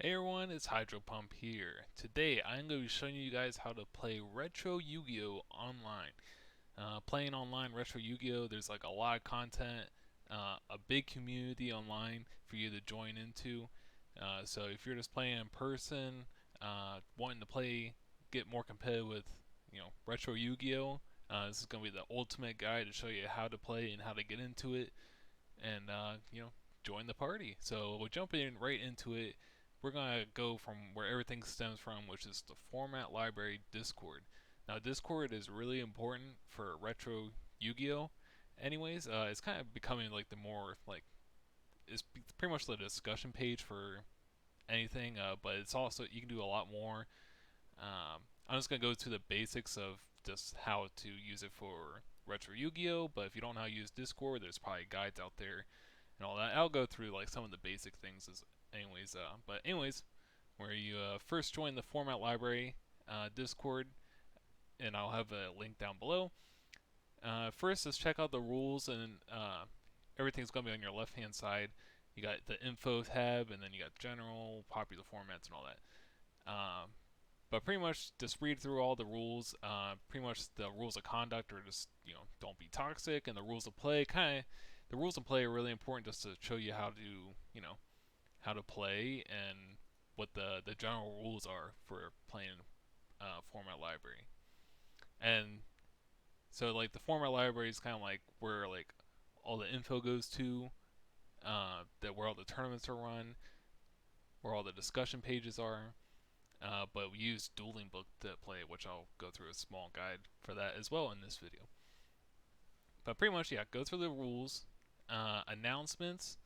Hey everyone, it's Hydro Pump here. Today I'm going to be showing you guys how to play Retro Yu-Gi-Oh! Online. Playing online Retro Yu-Gi-Oh! There's like a lot of content, a big community online for you to join into. So if you're just playing in person, wanting to play, get more competitive with, Retro Yu-Gi-Oh! This is going to be the ultimate guide to show you how to play and how to get into it, and join the party. So we'll jump in right into it. We're gonna go from where everything stems from, which is the Format Library Discord. Now, Discord is really important for retro Yu-Gi-Oh. Anyways, it's kind of becoming like the more like it's pretty much the discussion page for anything, but it's also you can do a lot more. I'm just gonna go to the basics of just how to use it for retro Yu-Gi-Oh. But if you don't know how to use Discord, there's probably guides out there and all that. I'll go through like some of the basic things anyways, where you first join the Format Library Discord, and I'll have a link down below. First, let's check out the rules, and everything's gonna be on your left-hand side. You got the info tab, and then you got general, popular formats, and all that. But pretty much just read through all the rules. Pretty much the rules of conduct are just don't be toxic, and the rules of play the rules of play are really important just to show you how to how to play and what the general rules are for playing Format Library. And so like the Format Library is kind of like where like all the info goes to, that where all the tournaments are run, where all the discussion pages are. But we use Dueling Book to play, which I'll go through a small guide for that as well in this video. But pretty much, yeah, go through the rules, announcements.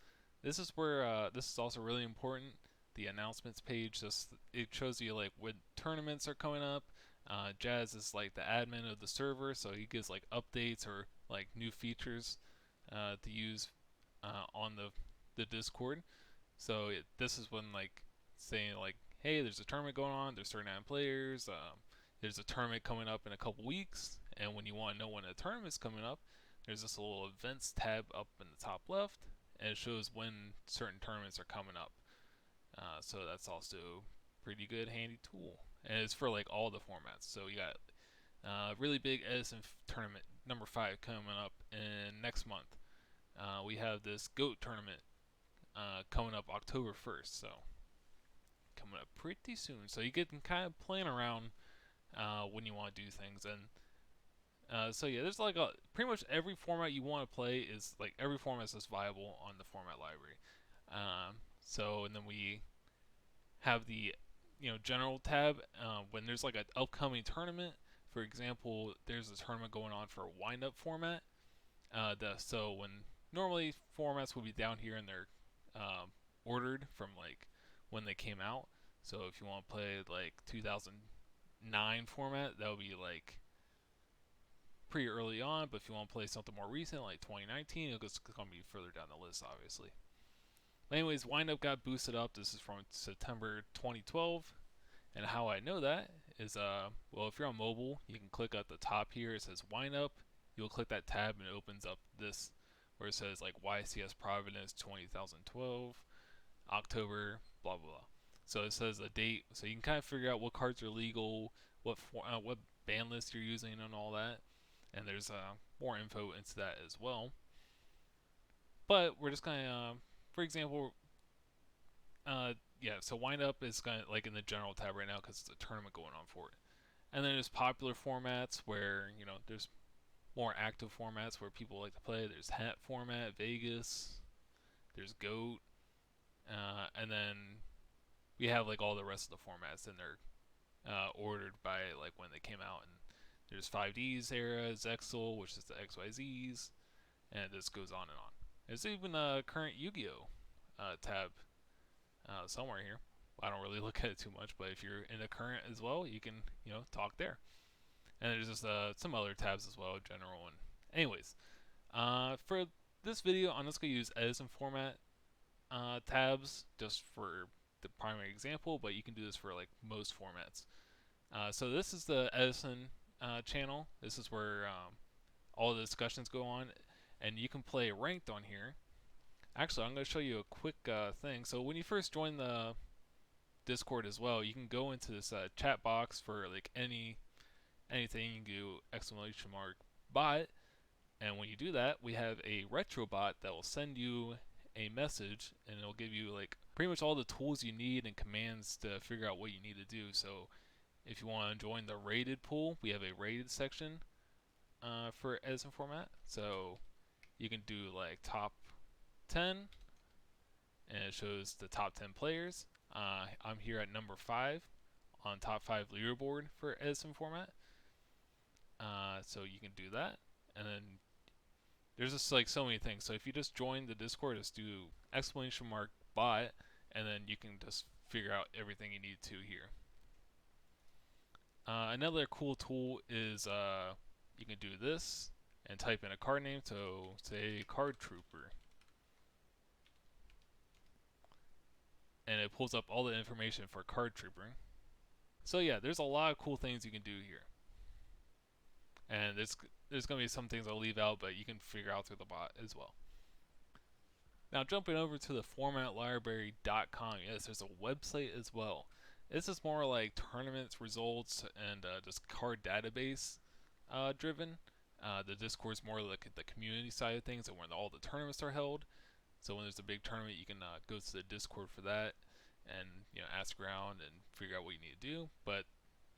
This is where this is also really important. The announcements page, just it shows you like when tournaments are coming up. Jazz is like the admin of the server, so he gives like updates or like new features to use on the Discord. So this is when like saying like, hey, there's a tournament going on. There's 39 players. There's a tournament coming up in a couple weeks, and when you want to know when a tournament's coming up, there's this little events tab up in the top left, and it shows when certain tournaments are coming up. So that's also pretty good, handy tool, and it's for like all the formats. So you got really big Edison tournament number 5 coming up in next month. We have this GOAT tournament coming up October 1st, so coming up pretty soon. So you can kind of plan around when you want to do things, and so yeah, there's like pretty much every format you want to play is like every format is viable on the format library. So and then we have the general tab when there's like an upcoming tournament. For example, there's a tournament going on for a wind up format. So when normally formats would be down here and they're ordered from like when they came out. So if you want to play like 2009 format, that would be like pretty early on. But if you want to play something more recent, like 2019, it's going to be further down the list, obviously. But anyways, Windup got boosted up. This is from September 2012. And how I know that is, well, if you're on mobile, you can click at the top here. It says Windup. You'll click that tab and it opens up this where it says like YCS Providence 2012, October, blah blah blah. So it says a date, so you can kind of figure out what cards are legal, what ban list you're using, and all that. And there's more info into that as well. But we're just gonna, for example, yeah. So wind up is kind of like in the general tab right now because it's a tournament going on for it. And then there's popular formats where there's more active formats where people like to play. There's Hat format, Vegas. There's Goat, and then we have like all the rest of the formats, and they're ordered by like when they came out. And there's 5Ds era, Zexal, which is the XYZs, and this goes on and on. There's even a current Yu-Gi-Oh tab somewhere here. I don't really look at it too much, but if you're in the current as well, you can talk there. And there's just some other tabs as well, general and anyways. For this video, I'm just gonna use Edison format tabs just for the primary example, but you can do this for like most formats. So this is the Edison channel. This is where all the discussions go on, and you can play ranked on here. Actually, I'm going to show you a quick thing. So when you first join Discord as well, you can go into this chat box for like anything. You can do exclamation mark bot, and when you do that, we have a retro bot that will send you a message, and it'll give you like pretty much all the tools you need and commands to figure out what you need to do. So if you want to join the rated pool, we have a rated section for Edison format. So you can do like top 10, and it shows the top 10 players. I'm here at number 5 on top 5 leaderboard for Edison format. So you can do that, and then there's just like so many things. So if you just join the Discord, just do exclamation mark bot, and then you can just figure out everything you need to here. Another cool tool is you can do this and type in a card name. So say card trooper, and it pulls up all the information for card trooper. So yeah, there's a lot of cool things you can do here, and there's gonna be some things I'll leave out, but you can figure out through the bot as well. Now jumping over to the formatlibrary.com, yes, there's a website as well. This is more like tournaments results and just card database driven. The Discord's more like the community side of things and when all the tournaments are held. So when there's a big tournament, you can go to the Discord for that and ask around and figure out what you need to do. But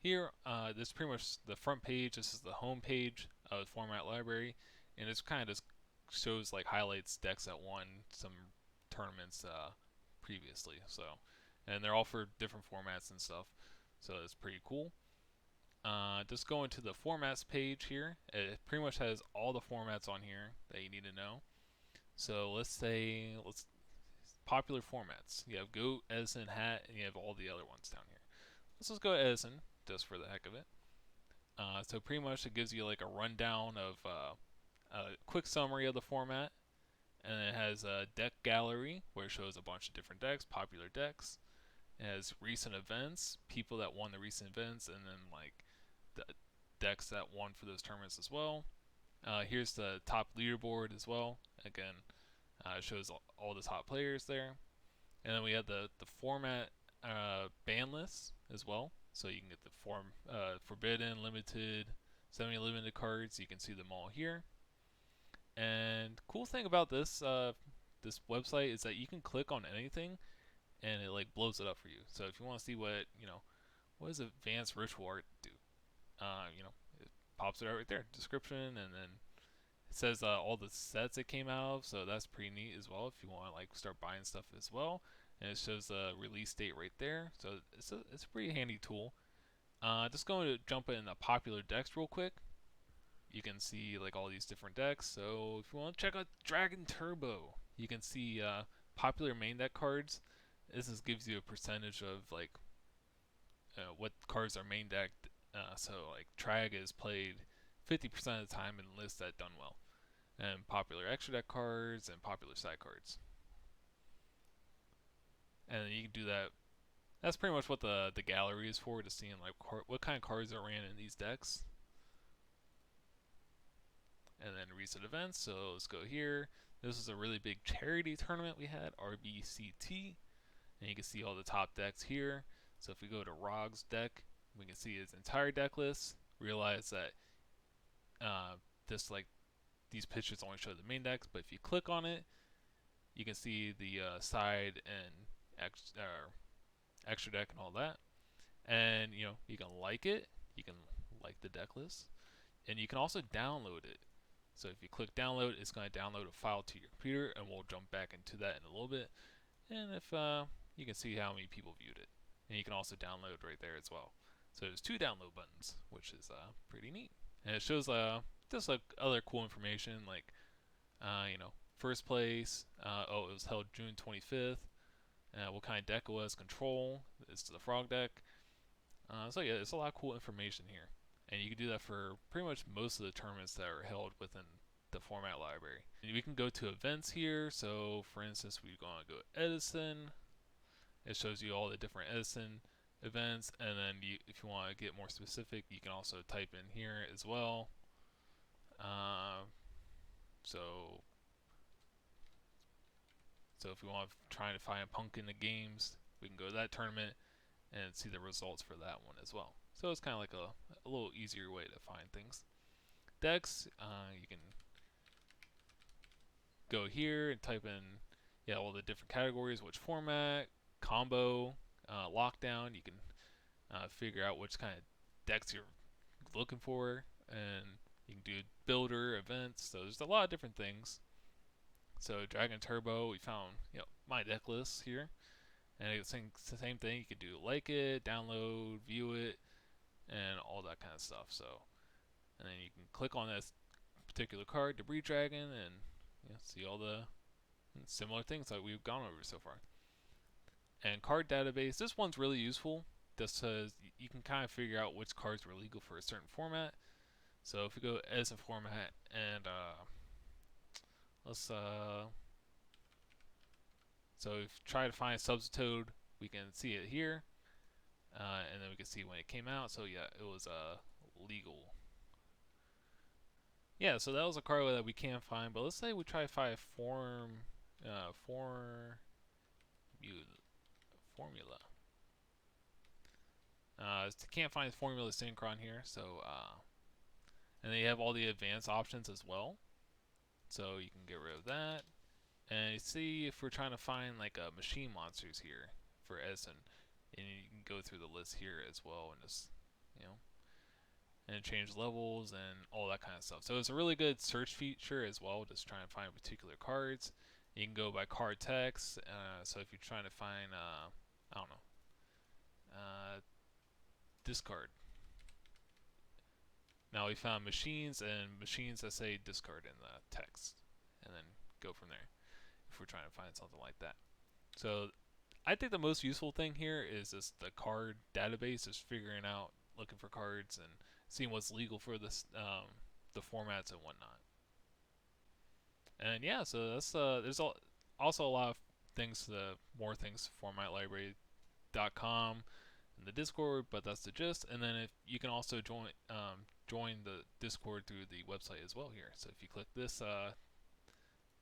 here, this is pretty much the front page. This is the home page of the Format Library, and it's kind of just shows like highlights decks that won some tournaments previously. So, and they're all for different formats and stuff. So it's pretty cool. Just go into the formats page here. It pretty much has all the formats on here that you need to know. So let's popular formats. You have Goat, Edison, Hat, and you have all the other ones down here. Let's just go Edison just for the heck of it. So pretty much it gives you like a rundown of a quick summary of the format, and it has a deck gallery where it shows a bunch of different decks, popular decks. It has recent events, people that won the recent events, and then like the decks that won for those tournaments as well. Here's the top leaderboard as well. Again, it shows all the top players there. And then we have the format ban lists as well. So you can get the forbidden, limited, semi-limited cards. You can see them all here. And cool thing about this this website is that you can click on anything, and it like blows it up for you. So if you want to see what what does advanced ritual art do, it pops it out right there, description, and then it says all the sets it came out of. So that's pretty neat as well if you want to like start buying stuff as well. And it shows the release date right there. So it's a pretty handy tool. Just going to jump in the popular decks real quick. You can see like all these different decks. So if you want to check out Dragon Turbo, you can see popular main deck cards. This gives you a percentage of like what cards are main decked. So like Trag is played 50% of the time in lists that done well, and popular extra deck cards and popular side cards. And then you can do that. That's pretty much what the gallery is for, just seeing like what kind of cards are ran in these decks. And then recent events. So let's go here. This is a really big charity tournament we had, RBCT, and you can see all the top decks here. So if we go to Rog's deck, we can see his entire deck list. Realize that these pictures only show the main decks, but if you click on it, you can see the side and extra deck and all that. And you can like it. You can like the deck list, and you can also download it. So if you click download, it's going to download a file to your computer, and we'll jump back into that in a little bit. And if you can see how many people viewed it, and you can also download right there as well. So there's 2 download buttons, which is pretty neat. And it shows just like other cool information, like first place. It was held June 25th. What kind of deck it was, control. It's the frog deck. So yeah, there's a lot of cool information here. And you can do that for pretty much most of the tournaments that are held within the format library. And we can go to events here. So for instance, we're going to go Edison. It shows you all the different Edison events. And then if you want to get more specific, you can also type in here as well. So if we want to try to find a Pumpkin in the games, we can go to that tournament. and see the results for that one as well. So it's kind of like a little easier way to find things. Decks, you can go here and type in all the different categories, which format, combo, lockdown. You can figure out which kind of decks you're looking for, and you can do builder events. So there's a lot of different things. So Dragon Turbo, we found my deck list here, and it's the same thing. You could do like it, download, view it, and all that kind of stuff. So, and then you can click on this particular card, Debris Dragon, and see all the similar things that we've gone over so far. And card database, this one's really useful. This says you can kind of figure out which cards were legal for a certain format. So if we go as a format and let's so if try to find Substitute, we can see it here, and then we can see when it came out. So yeah, it was legal. Yeah, so that was a card that we can't find. But let's say we try to find formula. Can't find Formula Synchron here, so and they have all the advanced options as well, so you can get rid of that. And you see if we're trying to find like machine monsters here for Edison, and you can go through the list here as well, and just and change levels and all that kind of stuff. So it's a really good search feature as well, just trying to find particular cards. You can go by card text. So if you're trying to find I don't know, discard. Now we found machines and machines that say discard in the text, and then go from there if we're trying to find something like that. So I think the most useful thing here is just the card database, is figuring out, looking for cards and seeing what's legal for this, the formats and whatnot. And yeah, so that's there's also a lot of things, more things, formatlibrary.com in the Discord, but that's the gist. And then if you can also join the Discord through the website as well here. So if you click this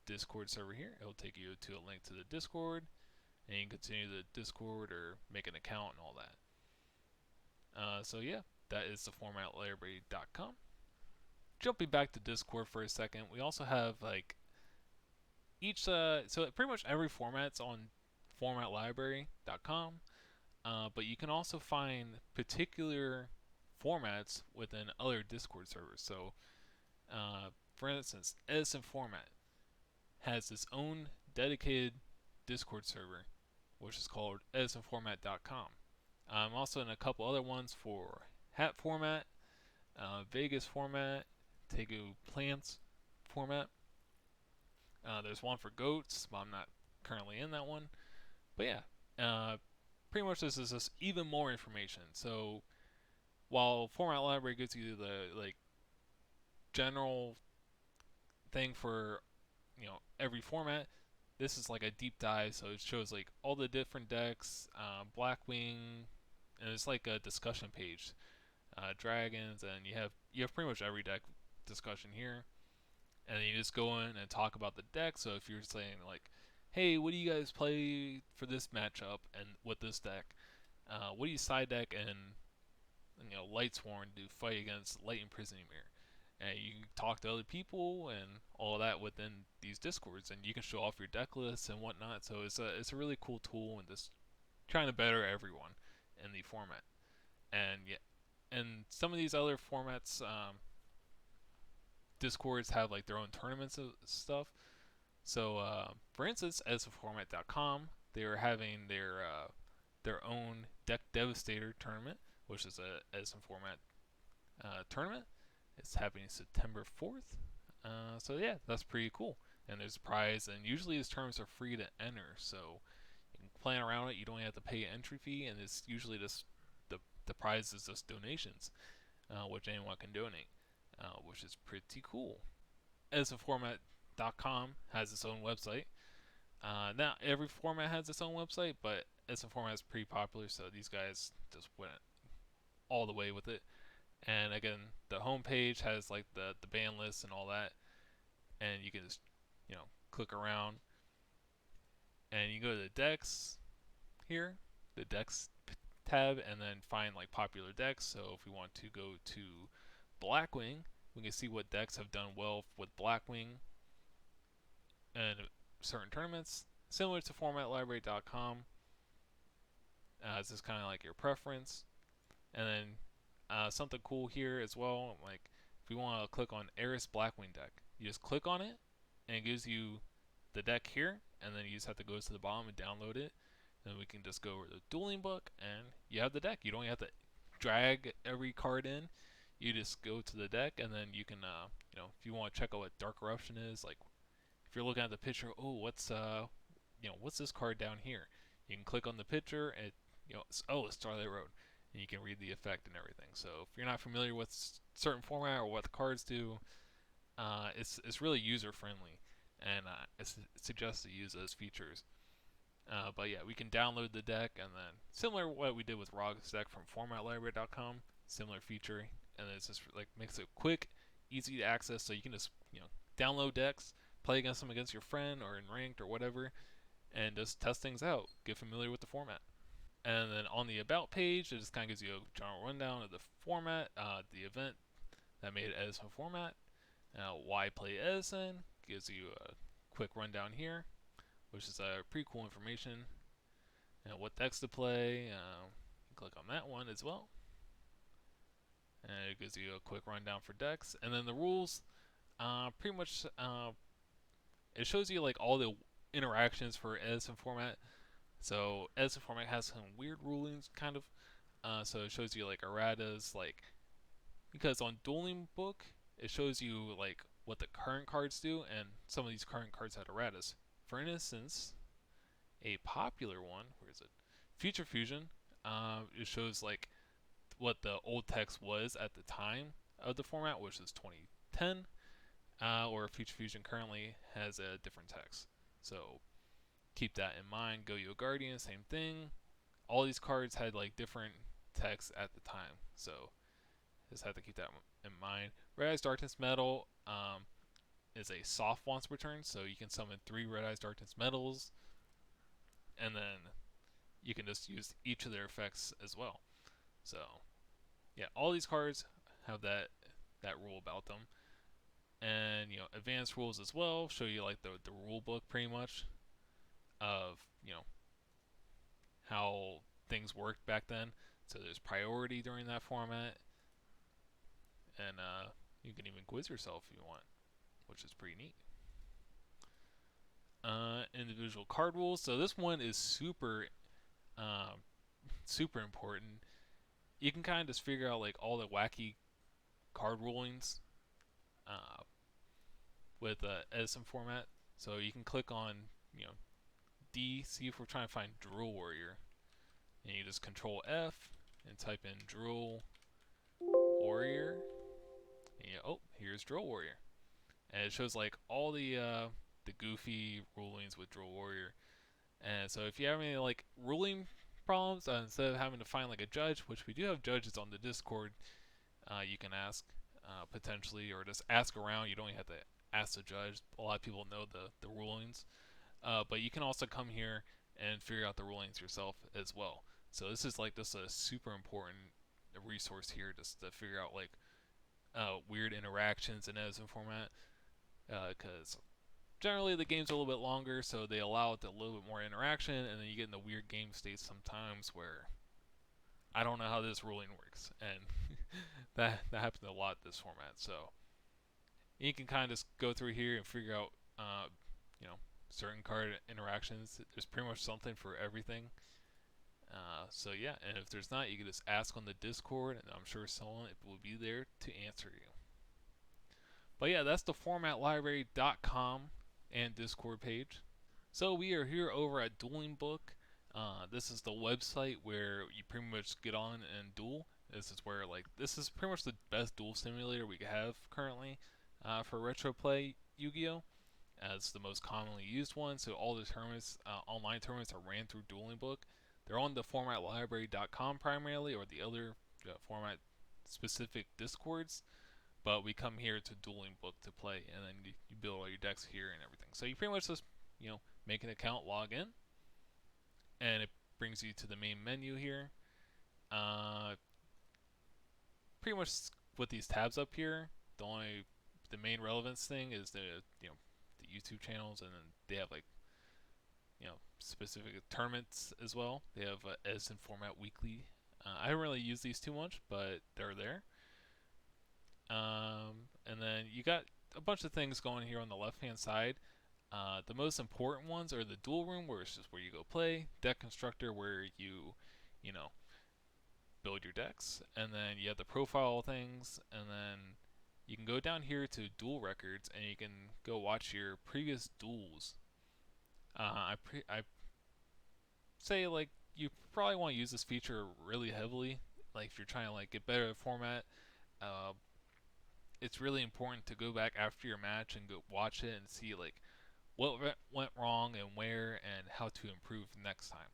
Discord server here, it'll take you to a link to the Discord, and you can continue the Discord or make an account and all that. So yeah, that is the formatlibrary.com. Jumping back to Discord for a second, we also have like so pretty much every format's on formatlibrary.com. But you can also find particular formats within other Discord servers. So, for instance, Edison Format has its own dedicated Discord server, which is called edisonformat.com. I'm also in a couple other ones for Hat Format, Vegas Format, Tegu Plants Format. There's one for goats, but I'm not currently in that one. But yeah, pretty much this is just even more information. So while Format Library gives you the like general thing for every format, this is like a deep dive. So it shows like all the different decks, Blackwing, and it's like a discussion page, dragons, and you have pretty much every deck discussion here. And then you just go in and talk about the deck. So if you're saying like, hey, what do you guys play for this matchup and with this deck? What do you side deck and Lightsworn to fight against Light Imprisoning Mirror? And you can talk to other people and all that within these discords, and you can show off your deck lists and whatnot. So it's a really cool tool, and just trying to better everyone in the format. And yeah, and some of these other formats, discords have like their own tournaments and stuff. So for instance, edisonformat.com, they are having their own Deck Devastator tournament, which is a Edison Format tournament. It's happening September 4th. So yeah, that's pretty cool. And there's a prize, and usually these tournaments are free to enter, so you can plan around it. You don't have to pay an entry fee, and it's usually just the prize is just donations, which anyone can donate, which is pretty cool. EdisonFormat.com has its own website. Not every format has its own website, but Edison Format is pretty popular, so these guys just went all the way with it. And again, the homepage has like the band list and all that, and you can just click around, and you go to the decks here, the decks tab and then find like popular decks. So if we want to go to Blackwing, we can see what decks have done well with Blackwing in certain tournaments, similar to formatlibrary.com. This is kind of like your preference. And then something cool here as well, like if we want to click on Eris Blackwing deck, you just click on it and it gives you the deck here, and then you just have to go to the bottom and download it. Then we can just go over the dueling book and you have the deck. You don't have to drag every card in. You just go to the deck and then you can, if you want to check out what Dark Eruption is, like if you're looking at the picture, oh, what's this card down here? You can click on the picture and it's Starlight Road, and you can read the effect and everything. So if you're not familiar with certain format or what the cards do, it's really user friendly, and I suggest to use those features. But yeah, we can download the deck, and then similar to what we did with Rog's deck from formatlibrary.com, similar feature, and it's just like makes it quick, easy to access, so you can just download decks, play against them against your friend or in ranked or whatever, and just test things out, get familiar with the format. And then on the about page, it just kind of gives you a general rundown of the format, the event that made Edison format, why play Edison, gives you a quick rundown here, which is pretty cool information, and what decks to play. Click on that one as well, and it gives you a quick rundown for decks. And then the rules, pretty much, it shows you like all the interactions for Edison format. So Edison format has some weird rulings, kind of. So it shows you like erratas, like because on Dueling Book it shows you like what the current cards do, and some of these current cards had erratas. For instance, a popular one, where is it? Future Fusion. It shows like what the old text was at the time of the format, which is 2010, or Future Fusion currently has a different text. So keep that in mind. Go-Yo Guardian, same thing. All these cards had like different text at the time, so just have to keep that in mind. Red Eyes Darkness Metal is a soft once per turn, so you can summon 3 Red Eyes Darkness Metals, and then you can just use each of their effects as well. So yeah, all these cards have that rule about them, and advanced rules as well show you like the rule book pretty much of how things worked back then. So there's priority during that format, and you can even quiz yourself if you want, which is pretty neat. Individual card rules. So this one is uh, super important. You can kind of just figure out like all the wacky card rulings uh, with Edison format. So you can click on D, see if we're trying to find Drill Warrior, and you just Control F and type in Drill Warrior. And here's Drill Warrior, and it shows like all the goofy rulings with Drill Warrior. And so if you have any like ruling problems, instead of having to find like a judge, which we do have judges on the Discord, you can ask potentially, or just ask around. You don't even have to ask the judge. A lot of people know the rulings, but you can also come here and figure out the rulings yourself as well. So this is like just a super important resource here, just to figure out like weird interactions in Edison format, because generally the game's a little bit longer, so they allow it a little bit more interaction, and then you get in the weird game states sometimes where I don't know how this ruling works, and that happens a lot this format. So you can kind of just go through here and figure out, you know, certain card interactions. There's pretty much something for everything. So yeah, and if there's not, you can just ask on the Discord, and I'm sure someone will be there to answer you. But yeah, that's the formatlibrary.com and Discord page. So we are here over at Dueling Book. This is the website where you pretty much get on and duel. This is where this is pretty much the best duel simulator we have currently for retro play Yu-Gi-Oh! As the most commonly used one. So all the tournaments, online tournaments, are ran through Dueling Book. They're on the formatlibrary.com primarily, or the other format specific discords. But we come here to Dueling Book to play, and then you build all your decks here and everything. So you pretty much just make an account, log in, and it brings you to the main menu here. Uh, Pretty much with these tabs up here, the main relevance thing is the YouTube channels, and then they have like specific tournaments as well. They have Edison Format Weekly. I don't really use these too much, but they're there. And then you got a bunch of things going here on the left hand side. The most important ones are the duel room, where it's just where you go play, deck constructor, where you know, build your decks, and then you have the profile things, and then you can go down here to duel records, and you can go watch your previous duels. I say like you probably want to use this feature really heavily, like if you're trying to like get better at format. Uh, it's really important to go back after your match and go watch it and see like what went wrong and where and how to improve next time.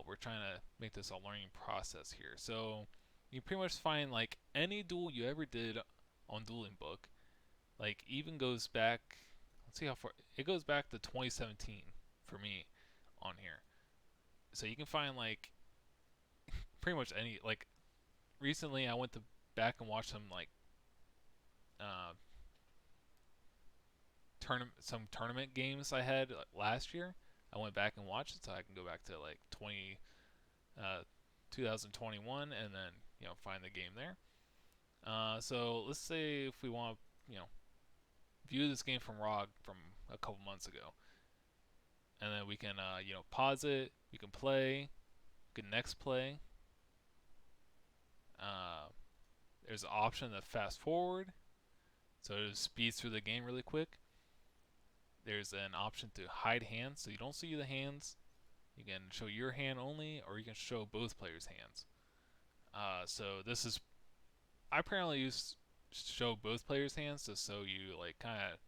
We're trying to make this a learning process here. So you pretty much find like any duel you ever did on Dueling Book. Like even goes back. Let's see how far it goes back to 2017 for me on here. So you can find like pretty much any like recently I went to back and watched uh, tournament games I had last year. I went back and watched it, so I can go back to like uh, 2021, and then find the game there. So let's say if we want to view this game from ROG from a couple months ago, and then we can pause it. We can play. We can next play. Uh, there's an option to fast forward, so it speeds through the game really quick. There's an option to hide hands, so you don't see the hands. You can show your hand only, or you can show both players' hands. So this is I apparently use show both players' hands just so you like kind of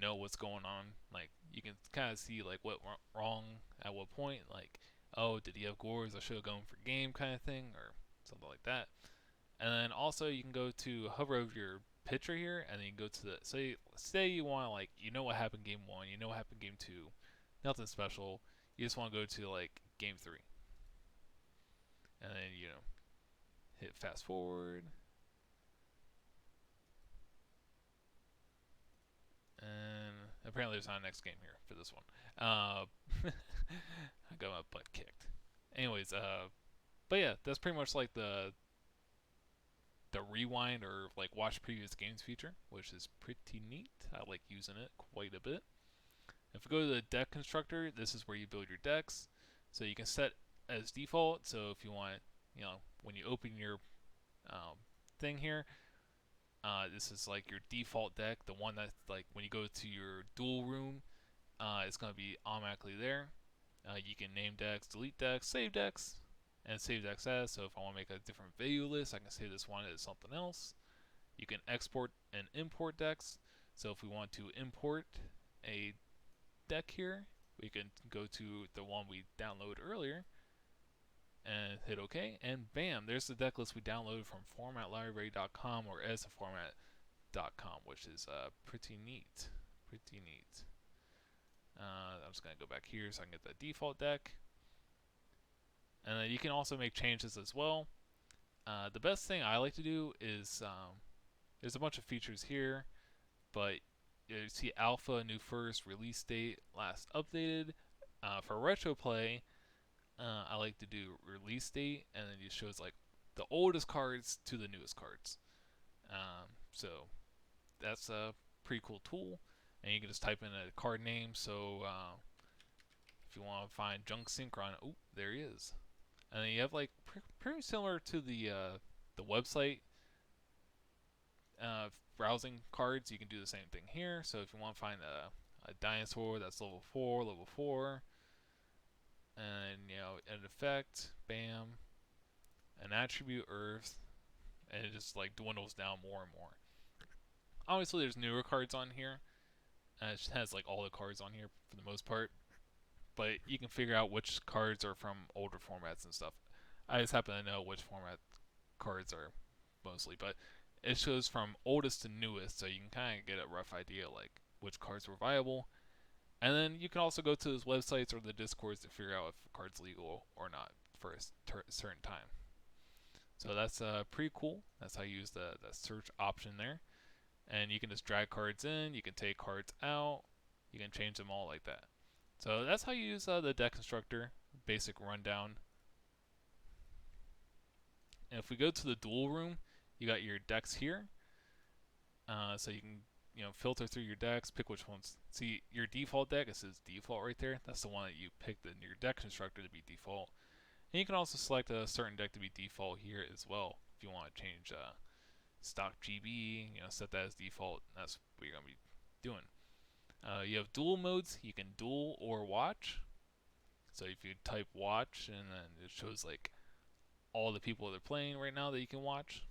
know what's going on. Like you can kind of see like what went wrong at what point. Like, oh, did he have gores? I should have gone for game kind of thing, or something like that. And then also you can go to hover over your picture here, and then you go to the say you want to like what happened game one, you know what happened game two, nothing special. You just want to go to like game three, and then hit fast forward, and apparently there's not a next game here for this one. I got my butt kicked. Anyways, but yeah, that's pretty much like the rewind or like watch previous games feature, which is pretty neat. I like using it quite a bit. If we go to the deck constructor, this is where you build your decks. So you can set as default. So if you want, when you open your thing here, this is like your default deck, the one that like when you go to your duel room, it's gonna be automatically there. You can name decks, delete decks, save decks, and save decks as. So if I want to make a different video list, I can save this one as something else. You can export and import decks. So if we want to import a deck here, we can go to the one we downloaded earlier and hit OK, and bam, there's the deck list we downloaded from formatlibrary.com or edisonformat.com, which is pretty neat. Pretty neat. I'm just going to go back here so I can get the default deck. And then you can also make changes as well. The best thing I like to do is there's a bunch of features here, but you see alpha, new first, release date, last updated. For retro play, I like to do release date, and then it shows like the oldest cards to the newest cards. So that's a pretty cool tool, and you can just type in a card name. So if you want to find Junk Synchron, oh, there he is. And then you have like pretty similar to the website browsing cards. You can do the same thing here. So if you want to find a dinosaur that's level 4, and an effect, bam, an attribute Earth, and it just like dwindles down more and more. Obviously, there's newer cards on here. It has like all the cards on here for the most part, but you can figure out which cards are from older formats and stuff. I just happen to know which format cards are mostly, but it shows from oldest to newest, so you can kind of get a rough idea like which cards were viable. And then you can also go to those websites or the discords to figure out if a card's legal or not for a certain time. So that's pretty cool. That's how you use the search option there. And you can just drag cards in, you can take cards out, you can change them all like that. So that's how you use the deck constructor, basic rundown. And if we go to the duel room, you got your decks here. So you can filter through your decks, pick which ones. See your default deck, it says default right there. That's the one that you picked in your deck constructor to be default. And you can also select a certain deck to be default here as well. If you want to change stock GB, set that as default. That's what you're gonna be doing. You have duel modes. You can duel or watch. So if you type watch, and then it shows like all the people that are playing right now that you can watch.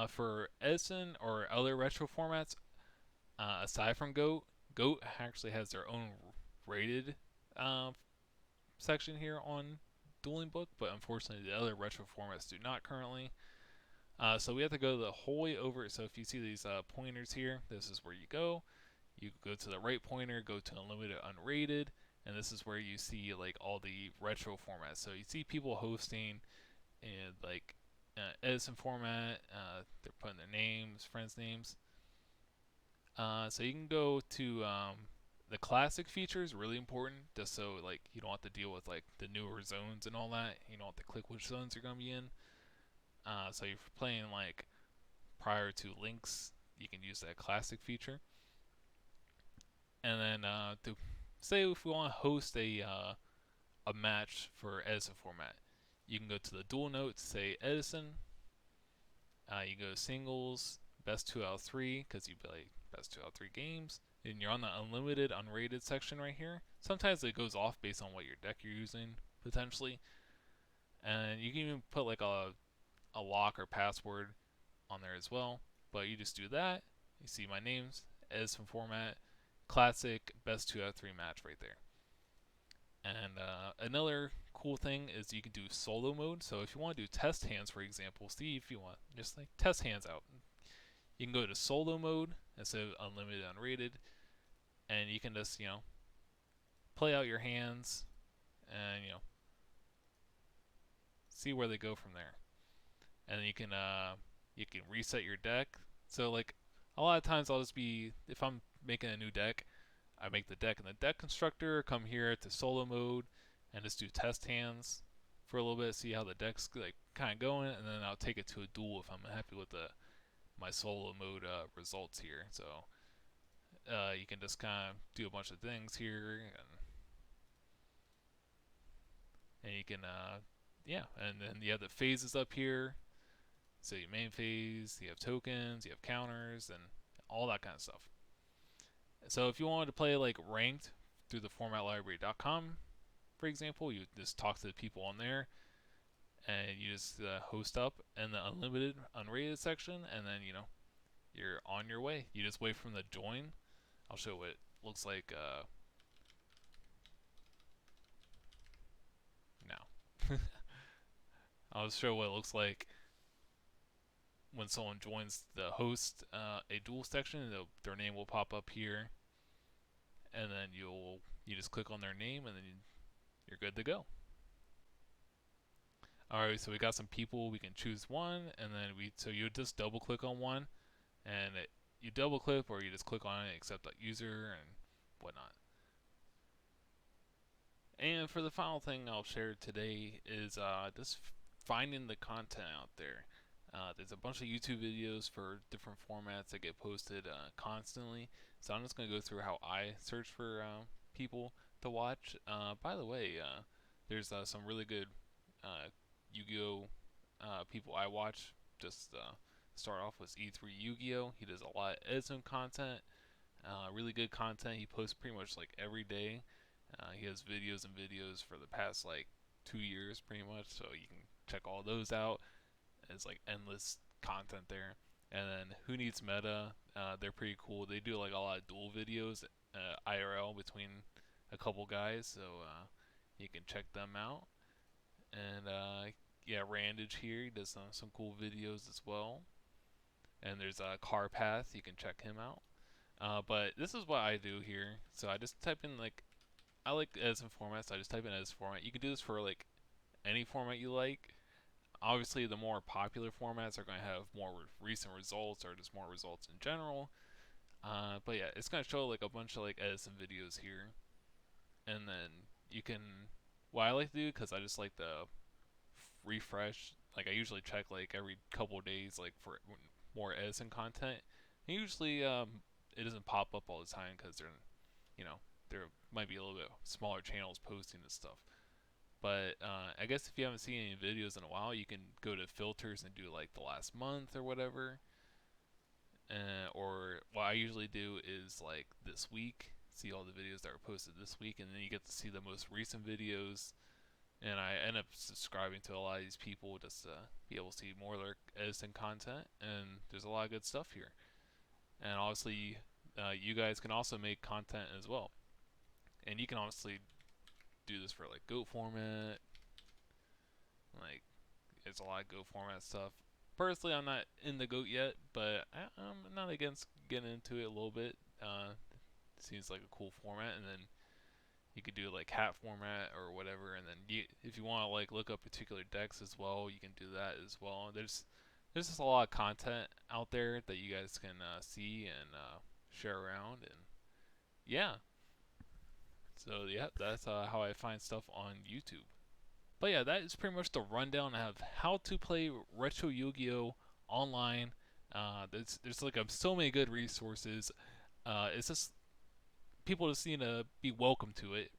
For Edison or other retro formats, aside from Goat actually has their own rated section here on Dueling Book, but unfortunately the other retro formats do not currently. So we have to go the whole way over. So if you see these pointers here, this is where you go. You go to the right pointer, go to Unlimited Unrated, and this is where you see like all the retro formats. So you see people hosting and like Edison format. They're putting their names, friends' names. So you can go to the classic features, really important, just so like you don't have to deal with like the newer zones and all that. You don't have to click which zones you're gonna be in. So if you're playing like prior to links, you can use that classic feature. And then to say if we want to host a match for Edison format, you can go to the dual notes, say Edison. You go to singles, best 2 out of 3, because you play best 2 out of 3 games. And you're on the unlimited, unrated section right here. Sometimes it goes off based on what your deck you're using, potentially. And you can even put like a lock or password on there as well. But you just do that. You see my names, Edison format, classic, best 2 out of 3 match right there. And another cool thing is you can do solo mode. So if you want to do test hands, for example, see if you want just like test hands out, you can go to solo mode instead of unlimited unrated, and you can just play out your hands and see where they go from there. And then you can reset your deck. So like a lot of times I'll just be, if I'm making a new deck, I make the deck in the deck constructor, come here to solo mode, and just do test hands for a little bit, see how the deck's like kind of going, and then I'll take it to a duel if I'm happy with my solo mode results here. So you can just kind of do a bunch of things here, and you can and then you have the phases up here. So your main phase, you have tokens, you have counters, and all that kind of stuff. So if you wanted to play like ranked through the formatlibrary.com, for example, you just talk to the people on there, and you just host up in the unlimited, unrated section, and then you're on your way. You just wait from the join. I'll show what it looks like now. I'll show what it looks like when someone joins the host a duel section. Their name will pop up here, and then you just click on their name, and then you're good to go. Alright, so we got some people. We can choose one, and then so you just double click on one, and you double click, or you just click on it, accept that user and whatnot. And for the final thing I'll share today is just finding the content out there. There's a bunch of YouTube videos for different formats that get posted constantly. So I'm just going to go through how I search for people to watch. By the way, there's some really good Yu-Gi-Oh people I watch. Just start off with E3 Yu-Gi-Oh. He does a lot of Edison content, really good content. He posts pretty much like every day. He has videos and videos for the past like 2 years pretty much, so you can check all those out. It's like endless content there. And then Who Needs Meta, they're pretty cool. They do like a lot of duel videos IRL between a couple guys, so you can check them out. And yeah, Randage here, he does some cool videos as well. And there's Car Path, you can check him out. But this is what I do here. So I just type in like I like edison formats. So I just type in edison format. You can do this for like any format you like. Obviously, the more popular formats are going to have more recent results or just more results in general. But yeah, it's going to show like a bunch of like edison videos here, and then you can. What I like to do, because I just like to refresh. Like I usually check like every couple of days, like for more Edison content. And usually, it doesn't pop up all the time because you know, there might be a little bit smaller channels posting this stuff. But I guess if you haven't seen any videos in a while, you can go to filters and do like the last month or whatever. Or what I usually do is like this week, see all the videos that were posted this week, and then you get to see the most recent videos, and I end up subscribing to a lot of these people just to be able to see more of their Edison content. And there's a lot of good stuff here. And obviously, you guys can also make content as well. And you can honestly do this for like Goat format. Like, it's a lot of Goat format stuff. Personally, I'm not in the Goat yet, but I'm not against getting into it a little bit. It seems like a cool format, and then you could do like hat format or whatever, and then if you want to like look up particular decks as well, you can do that as well. There's just a lot of content out there that you guys can see and share around, and yeah. So yeah, that's how I find stuff on YouTube. But yeah, that is pretty much the rundown of how to play Retro Yu-Gi-Oh online. There's like so many good resources. It's just people just need to be welcome to it,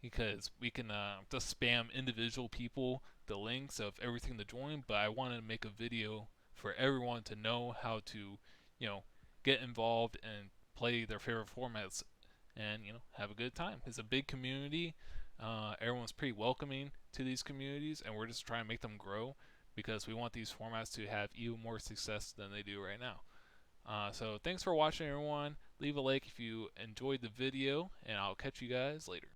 because we can just spam individual people the links of everything to join. But I wanted to make a video for everyone to know how to, you know, get involved and play their favorite formats, and have a good time. It's a big community. Everyone's pretty welcoming to these communities, and we're just trying to make them grow because we want these formats to have even more success than they do right now. So thanks for watching, everyone. Leave a like if you enjoyed the video, and I'll catch you guys later.